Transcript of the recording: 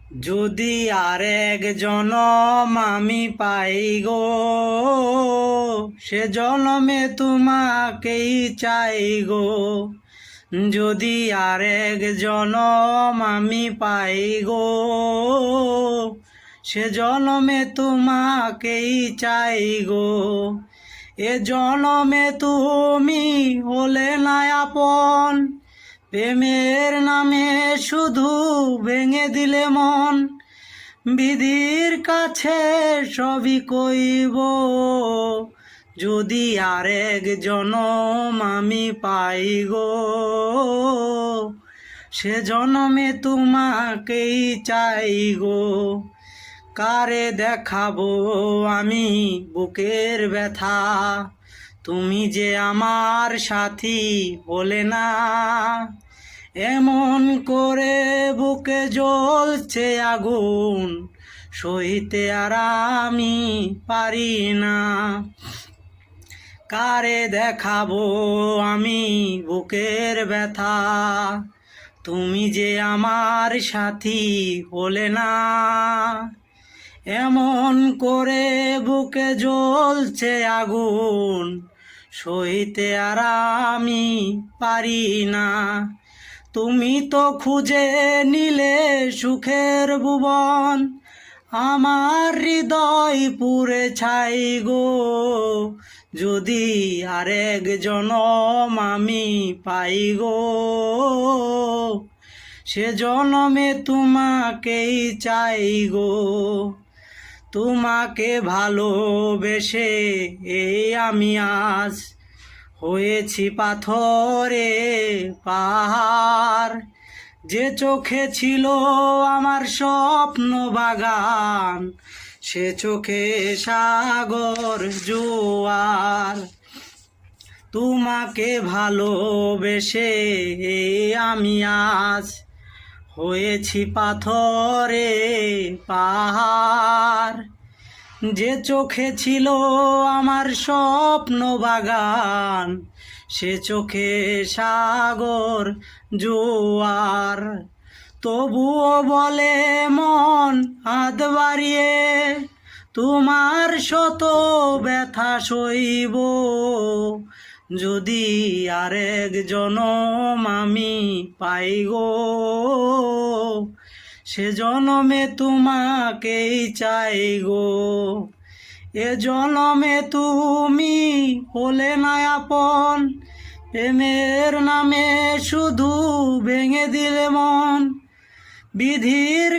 যদি আরেক জনম আমি পাই গো, সে জনমে তোমাকেই চাই গো। যদি আরেক জনম আমি পাই গো, সে জনমে তোমাকেই চাই গো। এ জনমে তুমি হলে না আপন, প্রেমের নামে শুধু ভেঙে দিলে মন। বিধির কাছে সবই কইব, যদি আরেক জনম আমি পাই গো, সে জনমে তোমাকেই চাই গো। কারে দেখাবো আমি বুকের ব্যথা, তুমি যে আমার সাথী হলে না। এমন করে বুকে জ্বলছে আগুন, সইতে আর আমি পারি না। কারে দেখাবো আমি বুকের ব্যথা, তুমি যে আমার সাথী হলে না। এমন করে বুকে জ্বলছে আগুন, সইতে আর আমি পারি না। তুমি তো খুঁজে নিলে সুখের ভুবন, আমার হৃদয় পুড়ে ছাই গো। যদি আরেক জনম আমি পাই গো, সে জনমে তোমাকেই চাই গো। তোমাকে ভালোবেসে এই আমি আজ হয়েছি পাথরে পাহাড়। যে চোখে ছিল আমার স্বপ্ন বাগান, সে চোখে সাগর জোয়ার। তোমাকে ভালোবেসে আমি আজ হয়েছি পাথরে পাহাড়। যে চোখে ছিল আমার স্বপ্ন বাগান, সে চোখে সাগর জোয়ার। তবুও বলে মন হাত বাড়িয়ে, তোমার শত ব্যথা সইব। যদি আরেক জনম আমি পাই গো, সে জনমে তোমাকেই চাই গো। এ জনমে তুমি হলে না আপন, প্রেমের নামে শুধু ভেঙে দিলে মন। বিধির